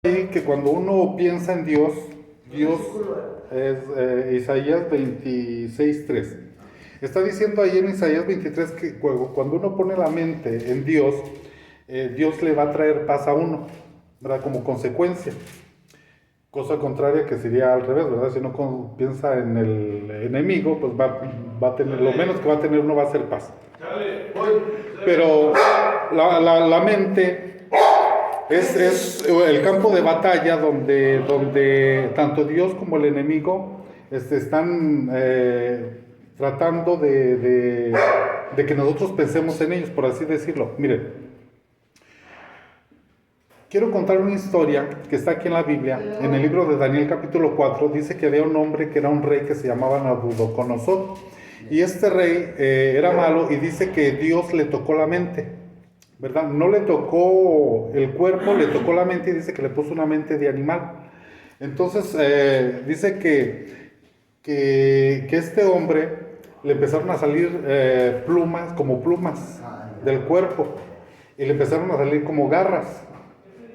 Ahí que cuando uno piensa en Dios, Dios es Isaías 26:3. Está diciendo ahí en Isaías 23 que cuando uno pone la mente en Dios, Dios le va a traer paz a uno, ¿verdad? Como consecuencia. Cosa contraria que sería al revés, ¿verdad? Si uno piensa en el enemigo, pues va a tener, lo menos que va a tener uno va a ser paz. Pero la mente es el campo de batalla donde tanto Dios como el enemigo están tratando de que nosotros pensemos en ellos, por así decirlo. Miren, quiero contar una historia que está aquí en la Biblia, en el libro de Daniel capítulo 4, dice que había un hombre que era un rey que se llamaba Nabucodonosor, y este rey era malo y dice que Dios le tocó la mente, ¿verdad? No le tocó el cuerpo, le tocó la mente y dice que le puso una mente de animal. Entonces dice que este hombre le empezaron a salir plumas, como plumas del cuerpo, y le empezaron a salir como garras.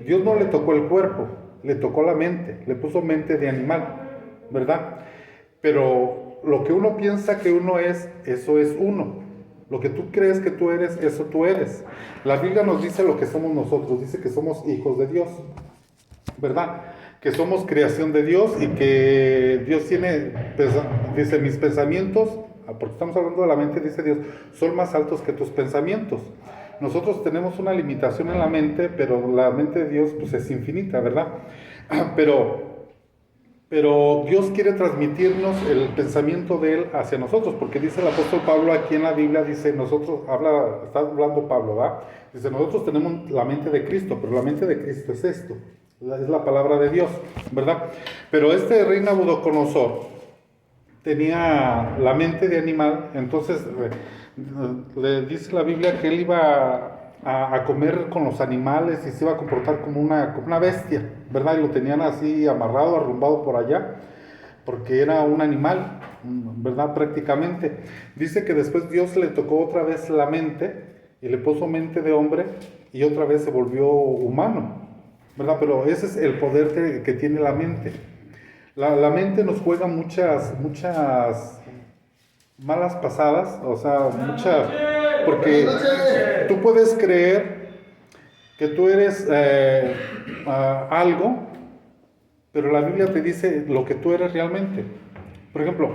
Dios no le tocó el cuerpo, le tocó la mente, le puso mente de animal, ¿verdad? Pero lo que uno piensa que uno es, eso es uno. Lo que tú crees que tú eres, eso tú eres. La Biblia nos dice lo que somos nosotros, dice que somos hijos de Dios, ¿verdad? Que somos creación de Dios y que Dios tiene, dice, mis pensamientos, porque estamos hablando de la mente, dice Dios, son más altos que tus pensamientos. Nosotros tenemos una limitación en la mente, pero la mente de Dios pues es infinita, ¿verdad? Pero Dios quiere transmitirnos el pensamiento de Él hacia nosotros, porque dice el apóstol Pablo aquí en la Biblia, dice, está hablando Pablo, ¿verdad? Dice, nosotros tenemos la mente de Cristo, pero la mente de Cristo es esto, es la palabra de Dios, ¿verdad? Pero este rey Nabucodonosor tenía la mente de animal, entonces le dice la Biblia que él iba a comer con los animales y se iba a comportar como una bestia, ¿verdad? Y lo tenían así amarrado, arrumbado por allá, porque era un animal, ¿verdad? Prácticamente. Dice que después Dios le tocó otra vez la mente y le puso mente de hombre y otra vez se volvió humano, ¿verdad? Pero ese es el poder que tiene la mente. La mente nos juega muchas malas pasadas, o sea, porque tú puedes creer que tú eres algo, pero la Biblia te dice lo que tú eres realmente. Por ejemplo,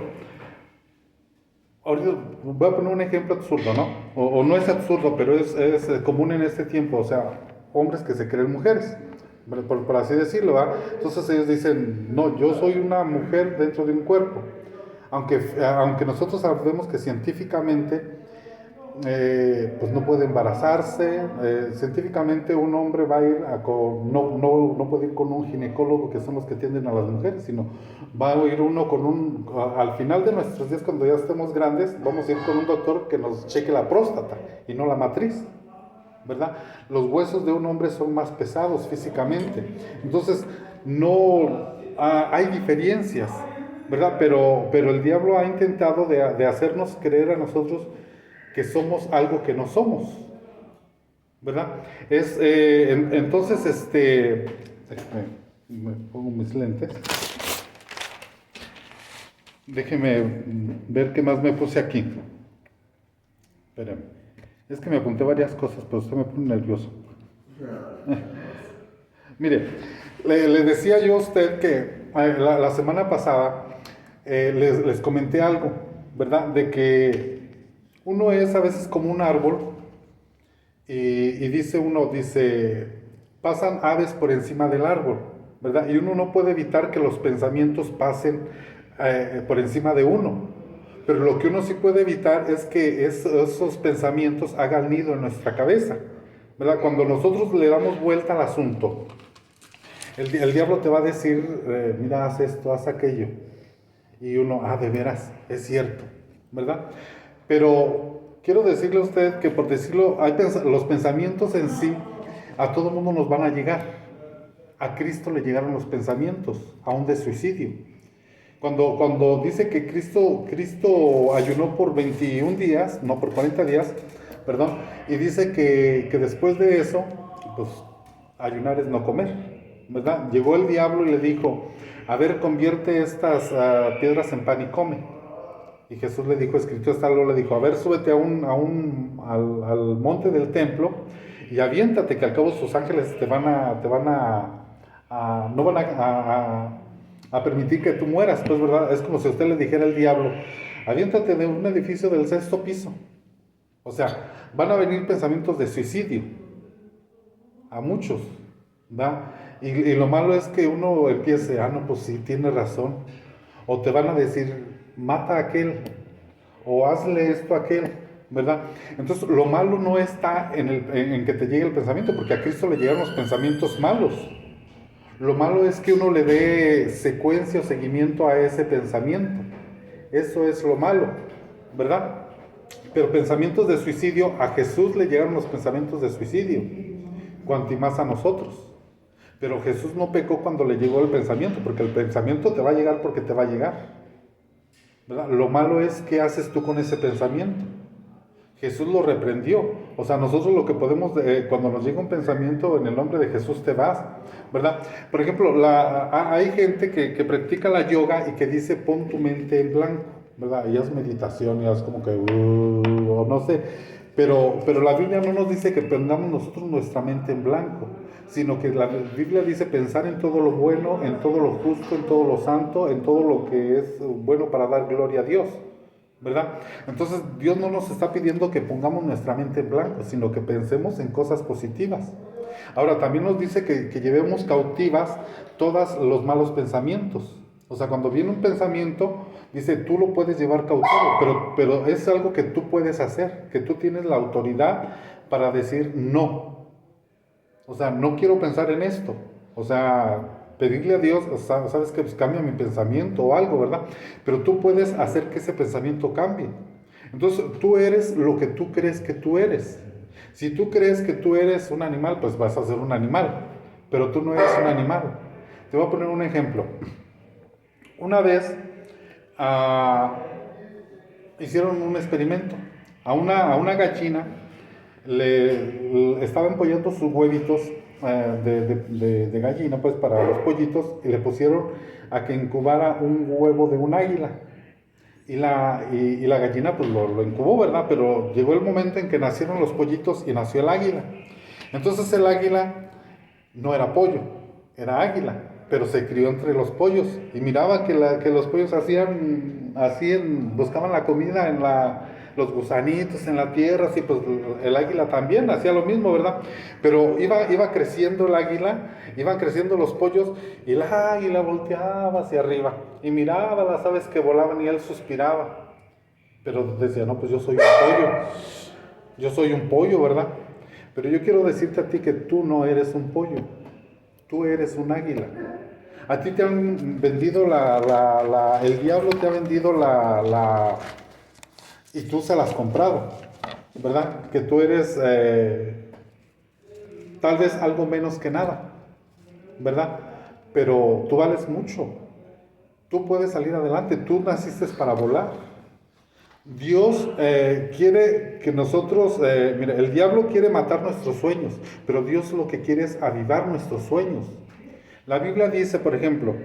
ahorita voy a poner un ejemplo absurdo, ¿no? O no es absurdo, pero es común en este tiempo, o sea, hombres que se creen mujeres, por así decirlo, ¿verdad? Entonces ellos dicen, no, yo soy una mujer dentro de un cuerpo. Aunque nosotros sabemos que científicamente pues no puede embarazarse, científicamente un hombre va a ir no puede ir con un ginecólogo, que son los que atienden a las mujeres, sino va a ir uno al final de nuestros días, cuando ya estemos grandes, vamos a ir con un doctor que nos cheque la próstata y no la matriz, ¿verdad? Los huesos de un hombre son más pesados físicamente, entonces no hay diferencias, ¿verdad? Pero el diablo ha intentado de hacernos creer a nosotros que somos algo que no somos, ¿verdad? Entonces, me pongo mis lentes. Déjeme ver qué más me puse aquí. Espérame. Es que me apunté varias cosas, pero usted me pone nervioso. Mire, le decía yo a usted que la semana pasada les comenté algo, ¿verdad? De que uno es a veces como un árbol y dice, pasan aves por encima del árbol, ¿verdad? Y uno no puede evitar que los pensamientos pasen por encima de uno. Pero lo que uno sí puede evitar es que esos pensamientos hagan nido en nuestra cabeza, ¿verdad? Cuando nosotros le damos vuelta al asunto, el diablo te va a decir, mira, haz esto, haz aquello. Y uno, de veras, es cierto, ¿verdad? Pero quiero decirle a usted que, por decirlo, los pensamientos en sí, a todo mundo nos van a llegar. A Cristo le llegaron los pensamientos, aún de suicidio. Cuando dice que Cristo ayunó por 21 días, no por 40 días, perdón, y dice que después de eso, pues ayunar es no comer, ¿verdad? Llegó el diablo y le dijo, a ver, convierte estas piedras en pan y come. Y Jesús le dijo, escrito está, le dijo, a ver, súbete al monte del templo y aviéntate, que al cabo sus ángeles no van a permitir que tú mueras. Pues, ¿verdad? Es como si usted le dijera al diablo, aviéntate de un edificio del 6º piso. O sea, van a venir pensamientos de suicidio a muchos, ¿verdad? Y lo malo es que uno empiece, no, pues sí, tiene razón. O te van a decir, mata a aquel, o hazle esto a aquel, ¿verdad? Entonces, lo malo no está en que te llegue el pensamiento, porque a Cristo le llegan los pensamientos malos. Lo malo es que uno le dé secuencia o seguimiento a ese pensamiento. Eso es lo malo, ¿verdad? Pero pensamientos de suicidio, a Jesús le llegaron los pensamientos de suicidio, cuanto y más a nosotros. Pero Jesús no pecó cuando le llegó el pensamiento, porque el pensamiento te va a llegar porque te va a llegar, ¿verdad? Lo malo es qué haces tú con ese pensamiento. Jesús lo reprendió. O sea, nosotros lo que podemos, cuando nos llega un pensamiento, en el nombre de Jesús te vas, ¿verdad? Por ejemplo, hay gente que practica la yoga y que dice pon tu mente en blanco, ¿verdad? Y es meditación y es como que, o no sé, pero la Biblia no nos dice que pongamos nosotros nuestra mente en blanco, sino que la Biblia dice pensar en todo lo bueno, en todo lo justo, en todo lo santo, en todo lo que es bueno para dar gloria a Dios, ¿verdad? Entonces Dios no nos está pidiendo que pongamos nuestra mente en blanco, sino que pensemos en cosas positivas. Ahora también nos dice que llevemos cautivas todos los malos pensamientos. O sea, cuando viene un pensamiento, dice, tú lo puedes llevar cautivo, pero es algo que tú puedes hacer, que tú tienes la autoridad para decir no. O sea, no quiero pensar en esto. O sea, pedirle a Dios, o sea, sabes que pues cambia mi pensamiento o algo, ¿verdad? Pero tú puedes hacer que ese pensamiento cambie. Entonces, tú eres lo que tú crees que tú eres. Si tú crees que tú eres un animal, pues vas a ser un animal. Pero tú no eres un animal. Te voy a poner un ejemplo. Una vez hicieron un experimento. A una gallina le estaban empollando sus huevitos de gallina, pues para los pollitos, y le pusieron a que incubara un huevo de un águila. Y la gallina pues lo incubó, ¿verdad? Pero llegó el momento en que nacieron los pollitos y nació el águila. Entonces el águila no era pollo, era águila, pero se crió entre los pollos y miraba que los pollos buscaban la comida los gusanitos en la tierra, así pues el águila también hacía lo mismo, ¿verdad? Pero iba creciendo el águila, iban creciendo los pollos y el águila volteaba hacia arriba y miraba las aves que volaban y él suspiraba. Pero decía, no, pues yo soy un pollo, ¿verdad? Pero yo quiero decirte a ti que tú no eres un pollo, tú eres un águila. A ti te han vendido el diablo te ha vendido y tú se las has comprado, ¿verdad? Que tú eres tal vez algo menos que nada, ¿verdad? Pero tú vales mucho, tú puedes salir adelante, tú naciste para volar. Dios quiere que nosotros, mira, el diablo quiere matar nuestros sueños, pero Dios lo que quiere es avivar nuestros sueños. La Biblia dice, por ejemplo,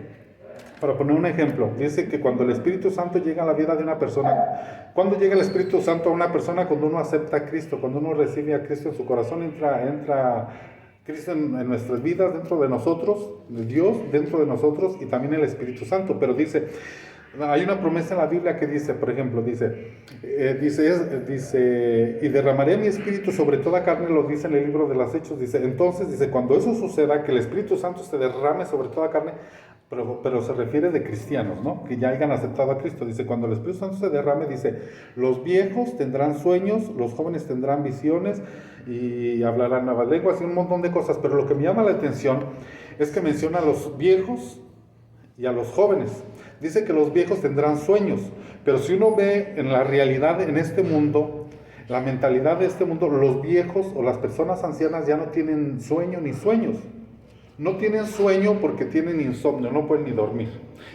para poner un ejemplo, dice que cuando el Espíritu Santo llega a la vida de una persona, ¿cuándo llega el Espíritu Santo a una persona? Cuando uno acepta a Cristo, cuando uno recibe a Cristo en su corazón, entra Cristo en nuestras vidas, dentro de nosotros, Dios dentro de nosotros y también el Espíritu Santo. Pero dice, hay una promesa en la Biblia que dice, por ejemplo, dice, y derramaré mi espíritu sobre toda carne, lo dice en el libro de los Hechos, dice, entonces, dice, cuando eso suceda, que el Espíritu Santo se derrame sobre toda carne, pero se refiere de cristianos, ¿no? Que ya hayan aceptado a Cristo. Dice, cuando el Espíritu Santo se derrame, dice, los viejos tendrán sueños, los jóvenes tendrán visiones y hablarán nuevas lenguas y un montón de cosas. Pero lo que me llama la atención es que menciona a los viejos y a los jóvenes. Dice que los viejos tendrán sueños, pero si uno ve en la realidad en este mundo, la mentalidad de este mundo, los viejos o las personas ancianas ya no tienen sueño ni sueños. No tienen sueño porque tienen insomnio, no pueden ni dormir.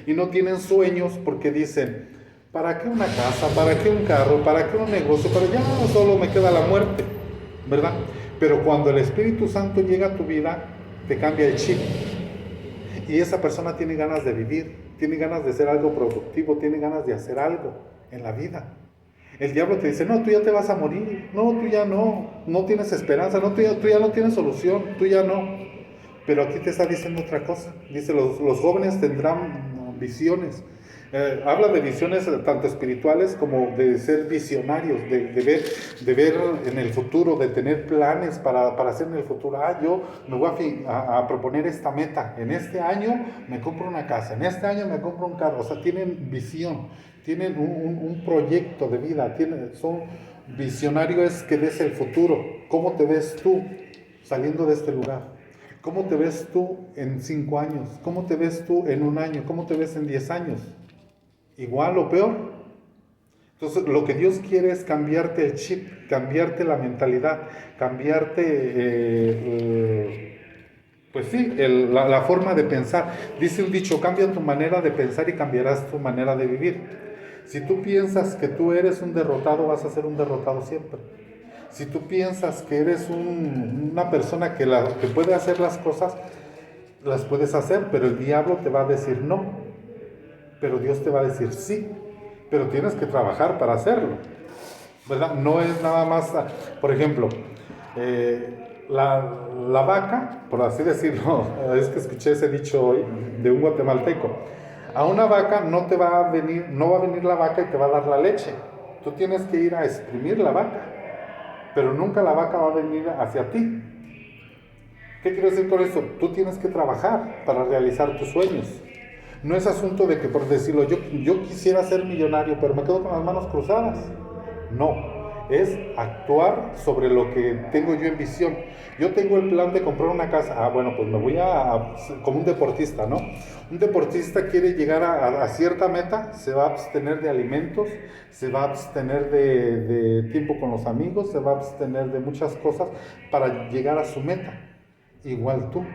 Y no tienen sueños porque dicen, ¿para qué una casa? ¿Para qué un carro? ¿Para qué un negocio? Pero ya solo me queda la muerte, ¿verdad? Pero cuando el Espíritu Santo llega a tu vida, te cambia el chip. y esa persona tiene ganas de vivir, tiene ganas de hacer algo productivo, tiene ganas de hacer algo en la vida. El diablo te dice, no, tú ya te vas a morir, no, tú ya no tienes esperanza, no, tú ya no tienes solución, tú ya no. Pero aquí te está diciendo otra cosa. Dice, los jóvenes tendrán visiones. Habla de visiones tanto espirituales como de ser visionarios, de ver en el futuro, de tener planes para hacer en el futuro. Yo me voy a proponer esta meta. En este año me compro una casa, en este año me compro un carro. O sea, tienen visión, tienen un proyecto de vida, son visionarios que ves el futuro. ¿Cómo te ves tú saliendo de este lugar? ¿Cómo te ves tú en 5 años? ¿Cómo te ves tú en 1 año? ¿Cómo te ves en 10 años? ¿Igual o peor? Entonces, lo que Dios quiere es cambiarte el chip, cambiarte la mentalidad, cambiarte, pues sí, la forma de pensar. Dice un dicho, cambia tu manera de pensar y cambiarás tu manera de vivir. Si tú piensas que tú eres un derrotado, vas a ser un derrotado siempre. Si tú piensas que eres una persona que puede hacer las cosas, las puedes hacer, pero el diablo te va a decir no, pero Dios te va a decir sí, pero tienes que trabajar para hacerlo, ¿verdad? No es nada más, por ejemplo, la vaca, por así decirlo, es que escuché ese dicho hoy de un guatemalteco, a una vaca no va a venir la vaca y te va a dar la leche, tú tienes que ir a exprimir la vaca. Pero nunca la vaca va a venir hacia ti. ¿Qué quiero decir con esto? Tú tienes que trabajar para realizar tus sueños. No es asunto de que, por decirlo, yo quisiera ser millonario, pero me quedo con las manos cruzadas. No, es actuar sobre lo que tengo yo en visión. Yo tengo el plan de comprar una casa. Bueno, pues me voy como un deportista, ¿no? Un deportista quiere llegar a cierta meta, se va a abstener de alimentos, se va a abstener de tiempo con los amigos, se va a abstener de muchas cosas para llegar a su meta. Igual tú.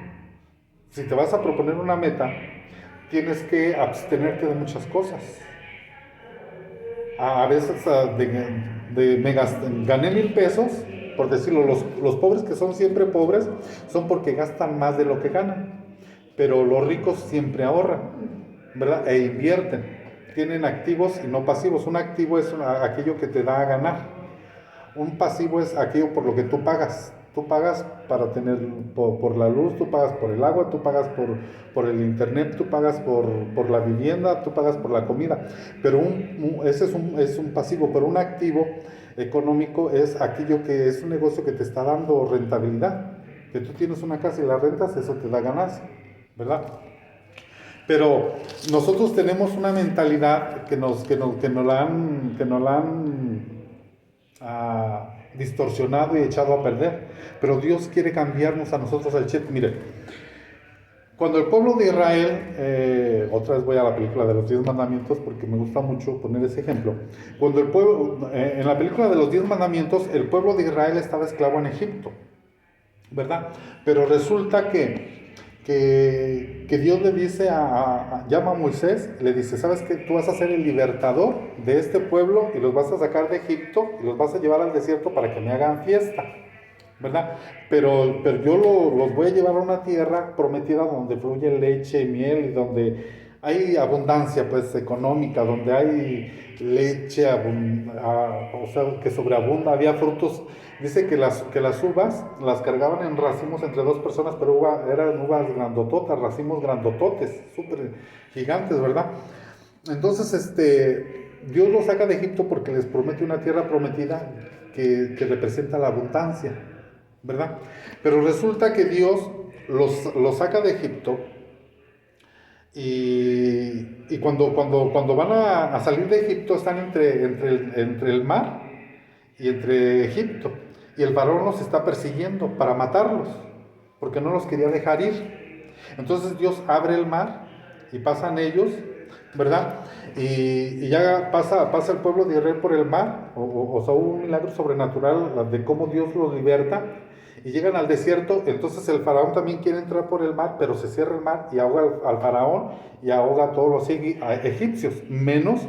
Si te vas a proponer una meta, tienes que abstenerte de muchas cosas. A veces gané 1,000 pesos, por decirlo, los pobres que son siempre pobres son porque gastan más de lo que ganan, pero los ricos siempre ahorran, ¿verdad? E invierten, tienen activos y no pasivos. Un activo es aquello que te da a ganar, un pasivo es aquello por lo que tú pagas. Tú pagas para tener por la luz, tú pagas por el agua, tú pagas por el internet, tú pagas por la vivienda, tú pagas por la comida. Pero ese es un pasivo, pero un activo económico es aquello que es un negocio que te está dando rentabilidad. Que tú tienes una casa y la rentas, eso te da ganancia, ¿verdad? Pero nosotros tenemos una mentalidad que nos la han distorsionado y echado a perder, pero Dios quiere cambiarnos a nosotros el chip. Mire, cuando el pueblo de Israel, otra vez voy a la película de los 10 mandamientos porque me gusta mucho poner ese ejemplo. Cuando el pueblo, en la película de los 10 mandamientos, el pueblo de Israel estaba esclavo en Egipto, ¿verdad? Pero resulta que Dios le dice llama a Moisés, le dice, ¿sabes qué? Tú vas a ser el libertador de este pueblo y los vas a sacar de Egipto y los vas a llevar al desierto para que me hagan fiesta, ¿verdad? Pero yo los voy a llevar a una tierra prometida donde fluye leche y miel y donde hay abundancia, pues, económica, donde hay leche, o sea, que sobreabunda, había frutos. Dice que las uvas las cargaban en racimos entre 2 personas, pero eran uvas grandototas, racimos grandototes, súper gigantes, ¿verdad? Entonces, Dios los saca de Egipto porque les promete una tierra prometida que representa la abundancia, ¿verdad? Pero resulta que Dios los saca de Egipto y cuando van a salir de Egipto están entre el mar y entre Egipto. Y el faraón los está persiguiendo para matarlos, porque no los quería dejar ir. Entonces Dios abre el mar y pasan ellos, ¿verdad? Y ya pasa el pueblo de Israel por el mar, o sea, un milagro sobrenatural de cómo Dios los liberta. Y llegan al desierto, entonces el faraón también quiere entrar por el mar, pero se cierra el mar y ahoga al faraón y ahoga a todos los egipcios, menos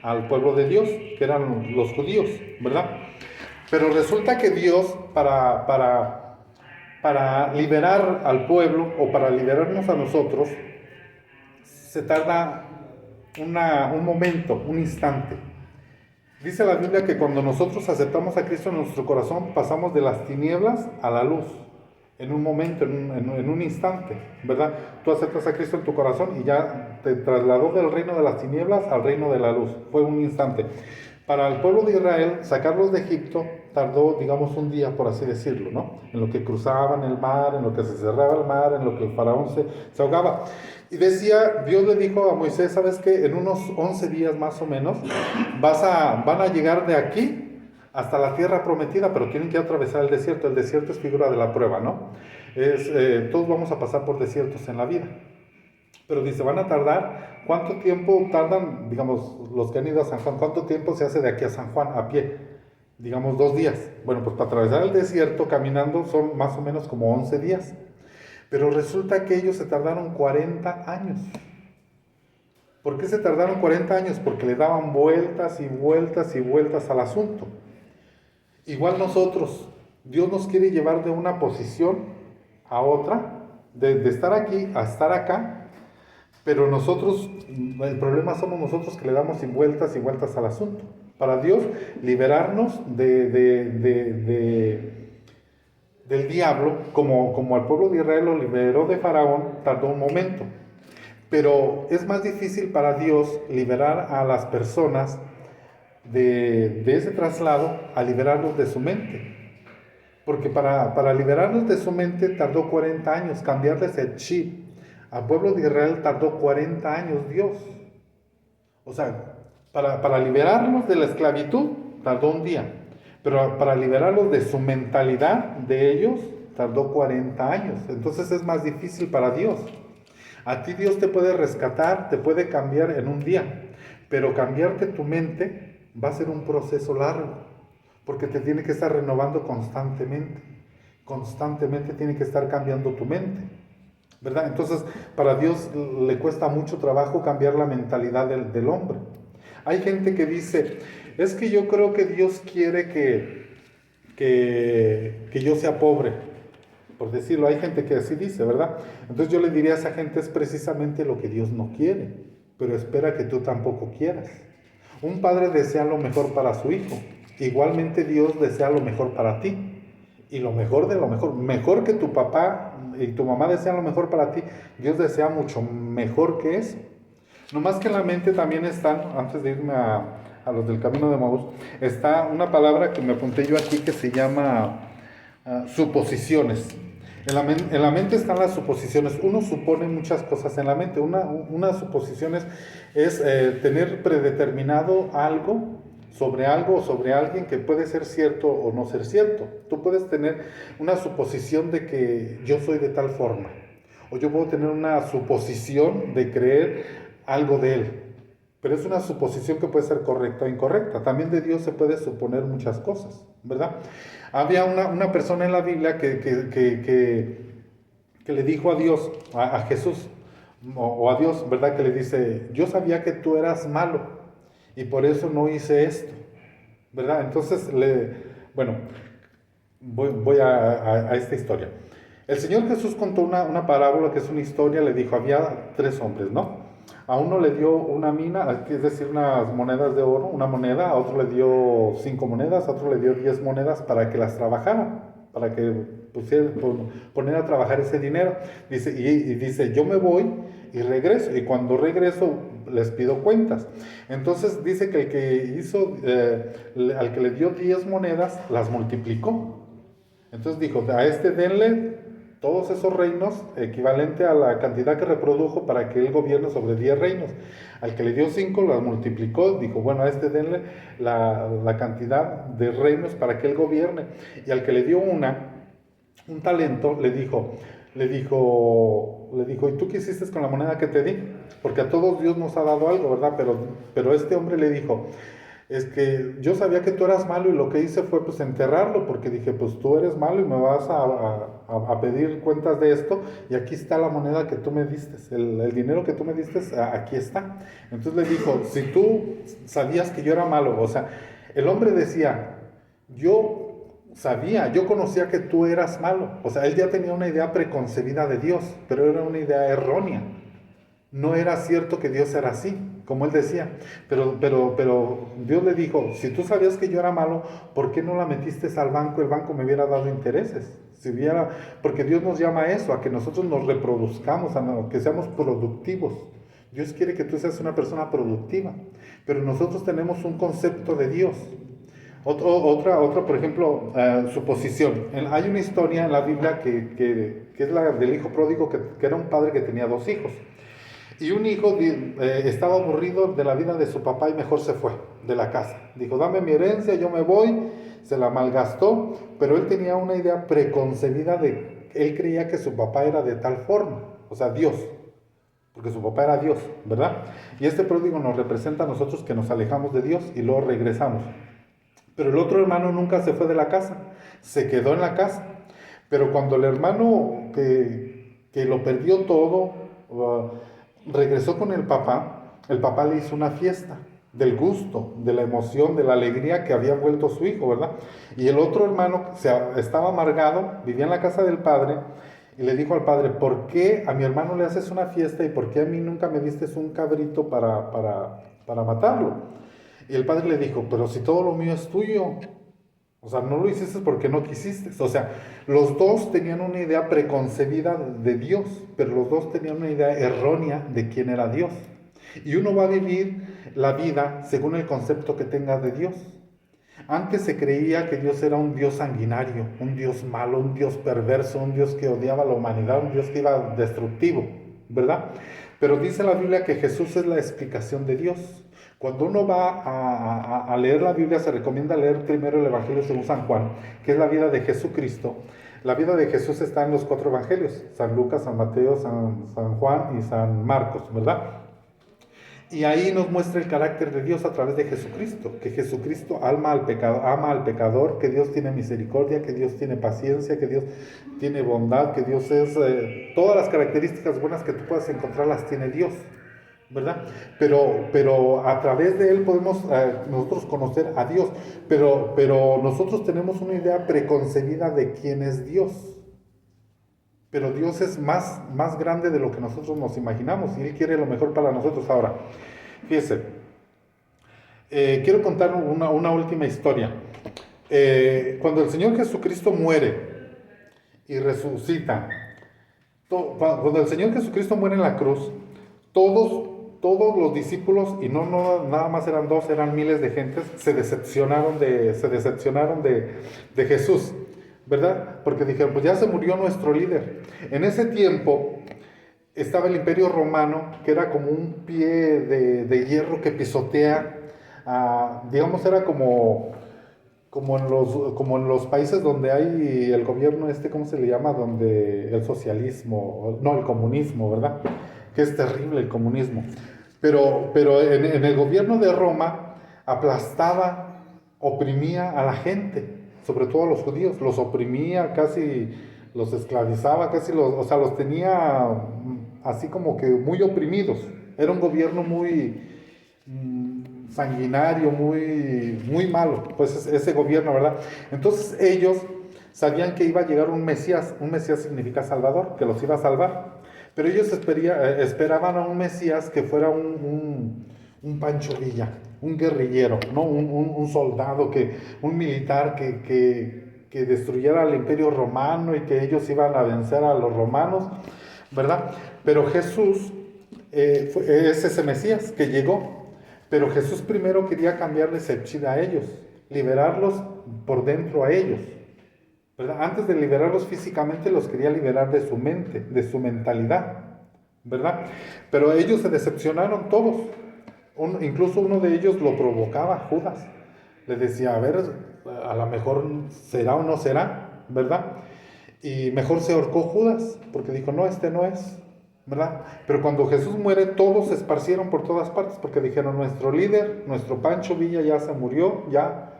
al pueblo de Dios, que eran los judíos, ¿verdad? Pero resulta que Dios, para liberar al pueblo o para liberarnos a nosotros, se tarda un momento, un instante. Dice la Biblia que cuando nosotros aceptamos a Cristo en nuestro corazón, pasamos de las tinieblas a la luz, en un momento, en un instante, ¿verdad? Tú aceptas a Cristo en tu corazón y ya te trasladó del reino de las tinieblas al reino de la luz, fue un instante. Para el pueblo de Israel, sacarlos de Egipto tardó, digamos, un día, por así decirlo, ¿no? En lo que cruzaban el mar, en lo que se cerraba el mar, en lo que el faraón se ahogaba. Y decía, Dios le dijo a Moisés, ¿sabes qué? En unos 11 días más o menos, van a llegar de aquí hasta la tierra prometida, pero tienen que atravesar el desierto. El desierto es figura de la prueba, ¿no? Todos vamos a pasar por desiertos en la vida. Pero dice, van a tardar, ¿cuánto tiempo tardan, digamos, los que han ido a San Juan? ¿Cuánto tiempo se hace de aquí a San Juan a pie? Digamos 2 días. Bueno, pues para atravesar el desierto caminando son más o menos como 11 días. Pero resulta que ellos se tardaron 40 años. ¿Por qué se tardaron 40 años? Porque le daban vueltas y vueltas y vueltas al asunto. Igual nosotros, Dios nos quiere llevar de una posición a otra, de estar aquí a estar acá, pero nosotros, el problema somos nosotros que le damos vueltas y vueltas al asunto. Para Dios, liberarnos del diablo, como al pueblo de Israel lo liberó de Faraón, tardó un momento. Pero es más difícil para Dios liberar a las personas de ese traslado, a liberarlos de su mente. Porque para liberarlos de su mente tardó 40 años, cambiarles el chip. Al pueblo de Israel tardó 40 años Dios. O sea, para liberarlos de la esclavitud tardó un día. Pero para liberarlos de su mentalidad, de ellos, tardó 40 años. Entonces es más difícil para Dios. A ti Dios te puede rescatar, te puede cambiar en un día. Pero cambiarte tu mente va a ser un proceso largo. Porque te tiene que estar renovando constantemente. Constantemente tiene que estar cambiando tu mente, ¿verdad? Entonces, para Dios le cuesta mucho trabajo cambiar la mentalidad del hombre. Hay gente que dice, es que yo creo que Dios quiere que yo sea pobre, por decirlo. Hay gente que así dice, ¿verdad? Entonces yo le diría a esa gente, es precisamente lo que Dios no quiere, pero espera que tú tampoco quieras. Un padre desea lo mejor para su hijo, igualmente Dios desea lo mejor para ti. Y lo mejor de lo mejor, mejor que tu papá y tu mamá desean lo mejor para ti, Dios desea mucho mejor que eso. No más que en la mente también están, antes de irme a los del camino de Maús, está una palabra que me apunté yo aquí que se llama suposiciones. En la mente están las suposiciones. Uno supone muchas cosas en la mente. Una suposición es tener predeterminado algo o sobre alguien que puede ser cierto o no ser cierto. Tú puedes tener una suposición de que yo soy de tal forma, o yo puedo tener una suposición de creer algo de él, pero es una suposición que puede ser correcta o incorrecta. También de Dios se puede suponer muchas cosas, ¿verdad? Había una persona en la Biblia que le dijo a Dios, a Jesús, o a Dios, ¿verdad? Que le dice, yo sabía que tú eras malo, y por eso no hice esto, ¿verdad? Entonces, voy a esta historia. El Señor Jesús contó una parábola que es una historia. Le dijo, había 3 hombres, ¿no? A uno le dio una mina, es decir, unas monedas de oro, una moneda. A otro le dio 5 monedas, a otro le dio 10 monedas para que las trabajara, para que poner a trabajar ese dinero. Dice, y dice, yo me voy y regreso, y cuando regreso les pido cuentas. Entonces dice que el que al que le dio 10 monedas, las multiplicó. Entonces dijo, a este denle todos esos reinos, equivalente a la cantidad que reprodujo para que él gobierne sobre 10 reinos. Al que le dio 5, las multiplicó, dijo, bueno, a este denle la cantidad de reinos para que él gobierne. Y al que le dio un talento, le dijo, ¿y tú qué hiciste con la moneda que te di? Porque a todos Dios nos ha dado algo, ¿verdad? Pero este hombre le dijo, es que yo sabía que tú eras malo, y lo que hice fue pues enterrarlo, porque dije, pues tú eres malo y me vas a pedir cuentas de esto, y aquí está la moneda que tú me diste, el dinero que tú me diste, aquí está. Entonces le dijo, si tú sabías que yo era malo, o sea, el hombre decía, yo conocía que tú eras malo. O sea, él ya tenía una idea preconcebida de Dios, pero era una idea errónea. no era cierto que Dios era así, como él decía. Pero Dios le dijo, si tú sabías que yo era malo, ¿por qué no la metiste al banco? El banco me hubiera dado intereses. Porque Dios nos llama a eso, a que nosotros nos reproduzcamos, que seamos productivos. Dios quiere que tú seas una persona productiva, pero nosotros tenemos un concepto de Dios. Otra, por ejemplo, suposición. Hay una historia en la Biblia que es la del hijo pródigo, que era un padre que tenía dos hijos. Y un hijo estaba aburrido de la vida de su papá y mejor se fue de la casa. Dijo, dame mi herencia, yo me voy. Se la malgastó, pero él tenía una idea preconcebida él creía que su papá era de tal forma, o sea, Dios, porque su papá era Dios, ¿verdad? Y este pródigo nos representa a nosotros que nos alejamos de Dios y luego regresamos. Pero el otro hermano nunca se fue de la casa, se quedó en la casa. Pero cuando el hermano que lo perdió todo, regresó con el papá le hizo una fiesta del gusto, de la emoción, de la alegría que había vuelto su hijo, ¿verdad? Y el otro hermano estaba amargado, vivía en la casa del padre, y le dijo al padre, ¿por qué a mi hermano le haces una fiesta y por qué a mí nunca me diste un cabrito para matarlo? Y el padre le dijo, pero si todo lo mío es tuyo, o sea, no lo hiciste porque no quisiste. O sea, los dos tenían una idea preconcebida de Dios, pero los dos tenían una idea errónea de quién era Dios. Y uno va a vivir la vida según el concepto que tenga de Dios. Antes se creía que Dios era un Dios sanguinario, un Dios malo, un Dios perverso, un Dios que odiaba a la humanidad, un Dios que iba destructivo, ¿verdad? Pero dice la Biblia que Jesús es la explicación de Dios. Cuando uno va a leer la Biblia, se recomienda leer primero el Evangelio según San Juan, que es la vida de Jesucristo. La vida de Jesús está en los 4 evangelios, San Lucas, San Mateo, San Juan y San Marcos, ¿verdad? Y ahí nos muestra el carácter de Dios a través de Jesucristo, que Jesucristo ama al pecador, que Dios tiene misericordia, que Dios tiene paciencia, que Dios tiene bondad, que Dios es... todas las características buenas que tú puedas encontrar las tiene Dios, ¿verdad? Pero a través de Él podemos nosotros conocer a Dios, pero nosotros tenemos una idea preconcebida de quién es Dios. Pero Dios es más grande de lo que nosotros nos imaginamos y Él quiere lo mejor para nosotros. Ahora, fíjese, quiero contar una última historia. Cuando el Señor Jesucristo muere y resucita, cuando el Señor Jesucristo muere en la cruz, todos los discípulos, y no nada más eran 2, eran miles de gentes, se decepcionaron de Jesús, ¿verdad? Porque dijeron, pues ya se murió nuestro líder. En ese tiempo estaba el Imperio Romano, que era como un pie de hierro que pisotea, digamos, era como en los países donde hay el gobierno ¿cómo se le llama? Donde el socialismo, no, el comunismo, ¿verdad? Que es terrible el comunismo. Pero en el gobierno de Roma aplastaba, oprimía a la gente, sobre todo a los judíos, los oprimía, casi los esclavizaba, los tenía así como que muy oprimidos. Era un gobierno muy sanguinario, muy malo, pues ese gobierno, ¿verdad? Entonces ellos sabían que iba a llegar un Mesías significa Salvador, que los iba a salvar, pero ellos esperaban a un Mesías que fuera un Pancho Villa, un guerrillero, ¿no? un soldado, un militar que destruyera el Imperio Romano y que ellos iban a vencer a los romanos, ¿verdad? Pero Jesús es ese Mesías que llegó. Pero Jesús primero quería cambiarles el chip a ellos, liberarlos por dentro a ellos, ¿verdad? Antes de liberarlos físicamente, los quería liberar de su mente, de su mentalidad, ¿verdad? Pero ellos se decepcionaron todos. Incluso uno de ellos lo provocaba, Judas. Le decía, a ver, a lo mejor será o no será, ¿verdad? Y mejor se ahorcó Judas, porque dijo, no, este no es, ¿verdad? Pero cuando Jesús muere, todos se esparcieron por todas partes, porque dijeron, nuestro líder, nuestro Pancho Villa ya se murió, ya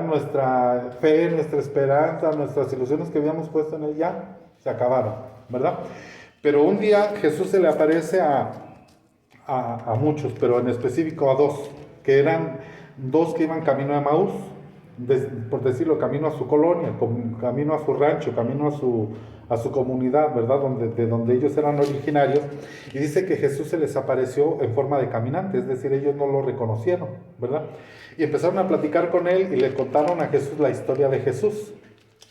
nuestra fe, nuestra esperanza, nuestras ilusiones que habíamos puesto en él ya se acabaron, ¿verdad? Pero un día Jesús se le aparece a muchos, pero en específico a 2, que eran 2 que iban camino a Emaús, por decirlo, camino a su colonia, camino a su rancho, camino a su comunidad, ¿verdad? De donde ellos eran originarios. Y dice que Jesús se les apareció en forma de caminante, es decir, ellos no lo reconocieron, ¿verdad? Y empezaron a platicar con él y le contaron a Jesús la historia de Jesús,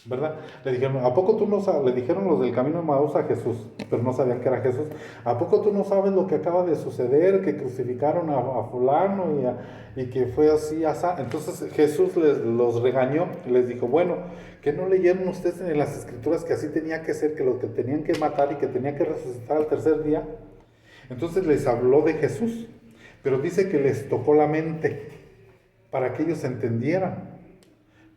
¿verdad? Le dijeron, ¿a poco tú no sabes? Le dijeron los del camino de Maús a Jesús, pero no sabían que era Jesús. ¿A poco tú no sabes lo que acaba de suceder? Que crucificaron a fulano y que fue así, así. Entonces Jesús los regañó y les dijo, bueno, ¿que no leyeron ustedes en las escrituras que así tenía que ser, que los que tenían que matar y que tenía que resucitar al tercer día? Entonces les habló de Jesús, pero dice que les tocó la mente para que ellos entendieran.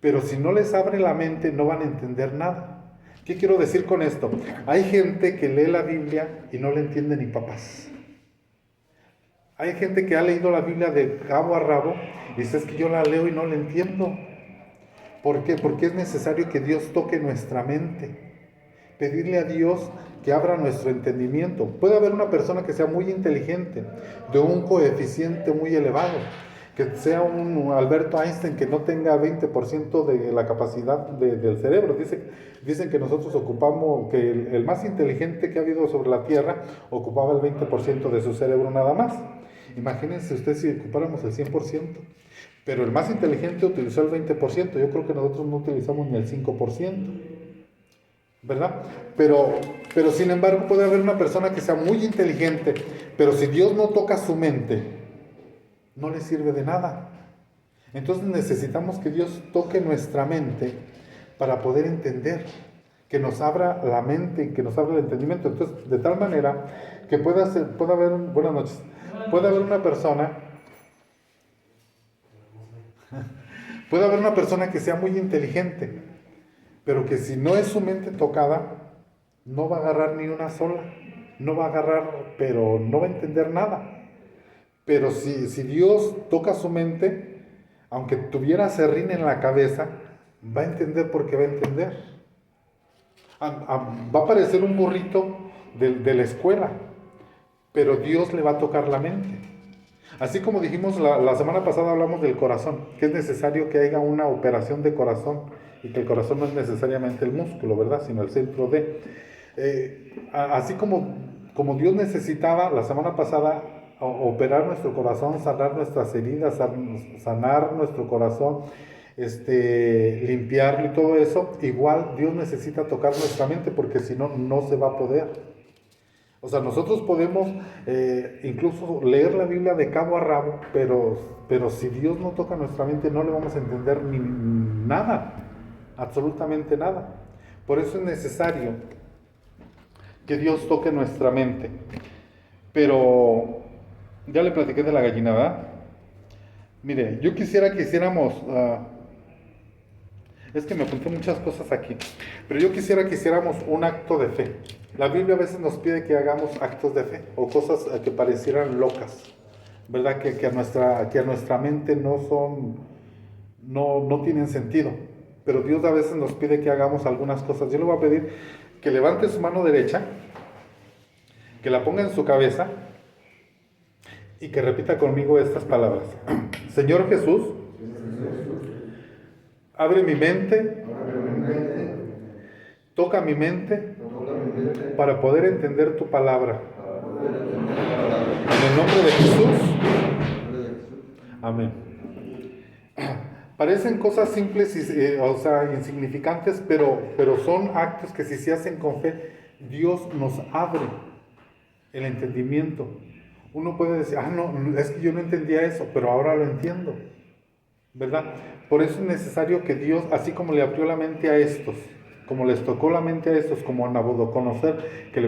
Pero si no les abre la mente, no van a entender nada. ¿Qué quiero decir con esto? Hay gente que lee la Biblia y no le entiende ni papás. Hay gente que ha leído la Biblia de cabo a rabo y dice, es que yo la leo y no la entiendo. ¿Por qué? Porque es necesario que Dios toque nuestra mente. Pedirle a Dios que abra nuestro entendimiento. Puede haber una persona que sea muy inteligente, de un coeficiente muy elevado, que sea un Alberto Einstein que no tenga 20% de la capacidad del cerebro. Dicen que nosotros ocupamos, que el más inteligente que ha habido sobre la Tierra ocupaba el 20% de su cerebro nada más. Imagínense ustedes si ocupáramos el 100%. Pero el más inteligente utilizó el 20%. Yo creo que nosotros no utilizamos ni el 5%. ¿Verdad? Pero sin embargo puede haber una persona que sea muy inteligente, pero si Dios no toca su mente, no le sirve de nada. Entonces necesitamos que Dios toque nuestra mente para poder entender, que nos abra la mente y que nos abra el entendimiento. Entonces, de tal manera que pueda haber, buenas noches, puede haber una persona que sea muy inteligente, pero que si no es su mente tocada, no va a agarrar ni una sola, no va a agarrar, pero no va a entender nada. Pero si Dios toca su mente, aunque tuviera serrín en la cabeza, va a entender porque va a entender. Va a parecer un burrito de la escuela, pero Dios le va a tocar la mente. Así como dijimos la semana pasada, hablamos del corazón, que es necesario que haya una operación de corazón, y que el corazón no es necesariamente el músculo, ¿verdad? Sino el centro de... así como Dios necesitaba la semana pasada operar nuestro corazón, sanar nuestras heridas, sanar nuestro corazón, limpiarlo y todo eso, igual Dios necesita tocar nuestra mente, porque si no, no se va a poder. O sea, nosotros podemos incluso leer la Biblia de cabo a rabo, pero si Dios no toca nuestra mente, no le vamos a entender ni nada, absolutamente nada. Por eso es necesario que Dios toque nuestra mente. Pero ya le platiqué de la gallina, ¿verdad? Mire, yo quisiera que hiciéramos... es que me apunté muchas cosas aquí, pero yo quisiera que hiciéramos un acto de fe. La Biblia a veces nos pide que hagamos actos de fe o cosas que parecieran locas, ¿verdad? Que a nuestra mente no tienen sentido. Pero Dios a veces nos pide que hagamos algunas cosas. Yo le voy a pedir que levante su mano derecha, que la ponga en su cabeza y que repita conmigo estas palabras. Señor Jesús, abre mi mente, toca mi mente para poder entender tu palabra. En el nombre de Jesús. Amén. Parecen cosas simples, insignificantes, pero son actos que si se hacen con fe, Dios nos abre el entendimiento. Uno puede decir, no, es que yo no entendía eso, pero ahora lo entiendo, ¿verdad? Por eso es necesario que Dios, así como le abrió la mente a estos, como les tocó la mente a estos, como a Nabucodonosor, que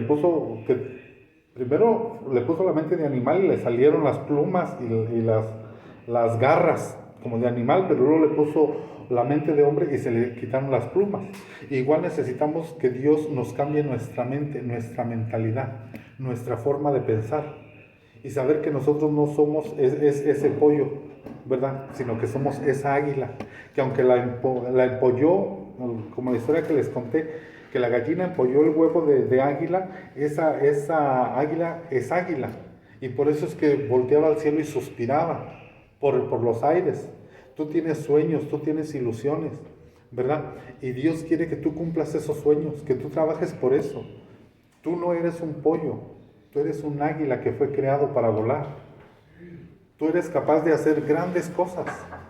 primero le puso la mente de animal y le salieron las plumas y las garras como de animal, pero luego le puso la mente de hombre y se le quitaron las plumas. Igual necesitamos que Dios nos cambie nuestra mente, nuestra mentalidad, nuestra forma de pensar, y saber que nosotros no somos ese pollo, ¿verdad? Sino que somos esa águila, que aunque la empolló, como la historia que les conté, que la gallina empolló el huevo de águila, esa águila es águila, y por eso es que volteaba al cielo y suspiraba por los aires. tú tienes sueños, tú tienes ilusiones, ¿verdad? Y Dios quiere que tú cumplas esos sueños, que tú trabajes por eso. Tú no eres un pollo, tú eres un águila que fue creado para volar. Tú eres capaz de hacer grandes cosas,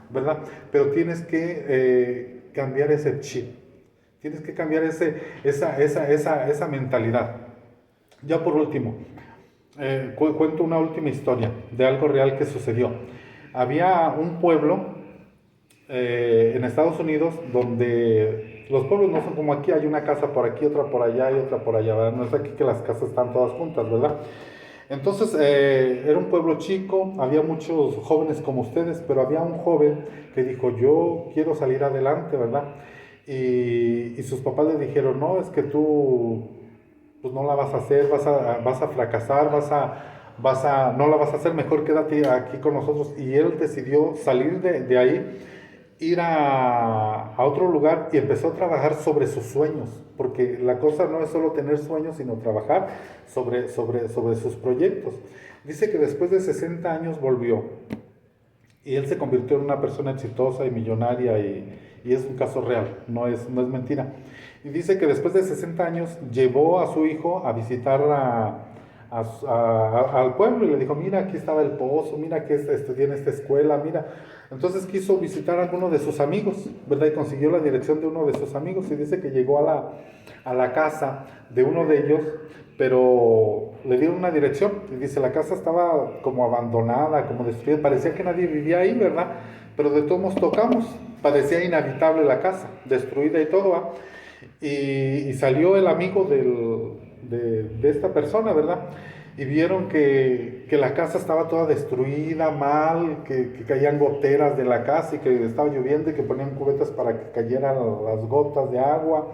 ¿verdad? Pero tienes que cambiar ese chip, tienes que cambiar esa mentalidad. Ya por último, cuento una última historia de algo real que sucedió. Había un pueblo en Estados Unidos donde los pueblos no son como aquí, hay una casa por aquí, otra por allá y otra por allá, ¿verdad? No es aquí que las casas están todas juntas, ¿verdad? Entonces era un pueblo chico, había muchos jóvenes como ustedes, pero había un joven que dijo, yo quiero salir adelante, ¿verdad? Y sus papás le dijeron, no, es que tú pues no la vas a hacer, vas a fracasar, no la vas a hacer, mejor quédate aquí con nosotros. Y él decidió salir de ahí, ir a otro lugar y empezó a trabajar sobre sus sueños, porque la cosa no es solo tener sueños, sino trabajar sobre sus proyectos. Dice que después de 60 años volvió y él se convirtió en una persona exitosa y millonaria y es un caso real, no es mentira. Y dice que después de 60 años llevó a su hijo a visitar al pueblo y le dijo, mira, aquí estaba el pozo, mira que estudié en esta escuela, mira. Entonces quiso visitar a alguno de sus amigos, ¿verdad? Y consiguió la dirección de uno de sus amigos y dice que llegó a la casa de uno de ellos, pero le dieron una dirección y dice, la casa estaba como abandonada, como destruida, parecía que nadie vivía ahí, ¿verdad? Pero de todos modos tocamos, parecía inhabitable la casa, destruida y todo, ¿verdad? Y salió el amigo de esta persona, ¿verdad? Y vieron que la casa estaba toda destruida, mal, que caían goteras de la casa y que estaba lloviendo y que ponían cubetas para que cayeran las gotas de agua.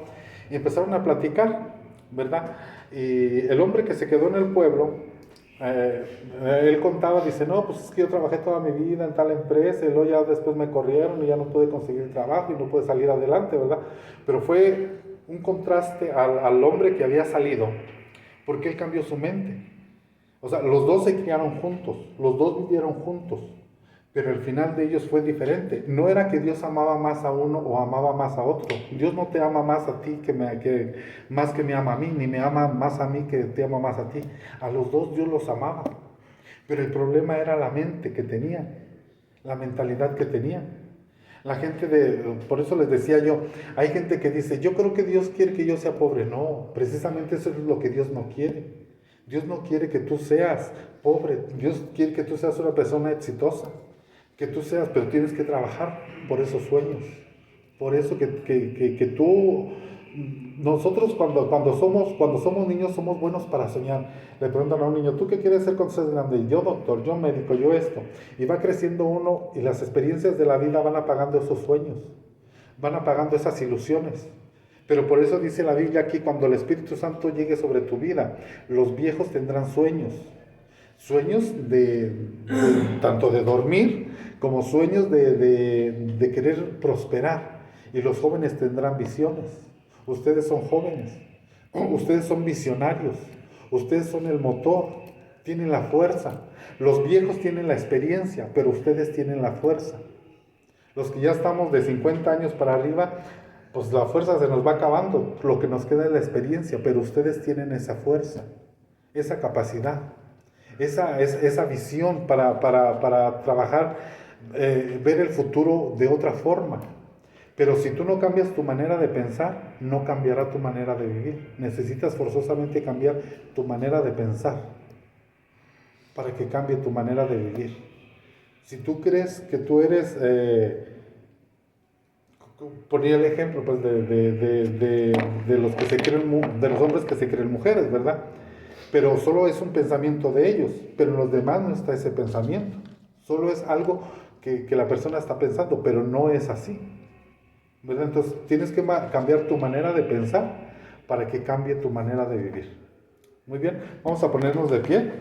Y empezaron a platicar, ¿verdad? Y el hombre que se quedó en el pueblo, él contaba, dice, no, pues es que yo trabajé toda mi vida en tal empresa y luego ya después me corrieron y ya no pude conseguir trabajo y no pude salir adelante, ¿verdad? Pero fue un contraste al hombre que había salido, porque él cambió su mente. O sea, los dos se criaron juntos, los dos vivieron juntos, pero el final de ellos fue diferente. No era que Dios amaba más a uno o amaba más a otro. Dios no te ama más a ti más que me ama a mí, ni me ama más a mí que te ama más a ti. A los dos Dios los amaba, pero el problema era la mente que tenían, la mentalidad que tenían. La gente por eso les decía yo, hay gente que dice, yo creo que Dios quiere que yo sea pobre. No, precisamente eso es lo que Dios no quiere. Dios no quiere que tú seas pobre, Dios quiere que tú seas una persona exitosa, que tú seas, pero tienes que trabajar por esos sueños, por eso que tú, nosotros cuando somos niños somos buenos para soñar. Le preguntan a un niño, ¿tú qué quieres ser cuando seas grande? Yo doctor, yo médico, yo esto. Y va creciendo uno y las experiencias de la vida van apagando esos sueños, van apagando esas ilusiones. Pero por eso dice la Biblia aquí, cuando el Espíritu Santo llegue sobre tu vida, los viejos tendrán sueños. Sueños tanto de dormir como sueños de querer prosperar. Y los jóvenes tendrán visiones. Ustedes son jóvenes, ustedes son visionarios, ustedes son el motor, tienen la fuerza. Los viejos tienen la experiencia, pero ustedes tienen la fuerza. Los que ya estamos de 50 años para arriba, pues la fuerza se nos va acabando, lo que nos queda es la experiencia, pero ustedes tienen esa fuerza, esa capacidad, esa visión para trabajar, ver el futuro de otra forma. Pero si tú no cambias tu manera de pensar, no cambiará tu manera de vivir. Necesitas forzosamente cambiar tu manera de pensar para que cambie tu manera de vivir. Si tú crees que tú eres... ponía el ejemplo pues de los que se creen, de los hombres que se creen mujeres, ¿verdad? Pero solo es un pensamiento de ellos, pero en los demás no está ese pensamiento. Solo es algo que la persona está pensando, pero no es así, ¿verdad? Entonces tienes que cambiar tu manera de pensar para que cambie tu manera de vivir. Muy bien, vamos a ponernos de pie.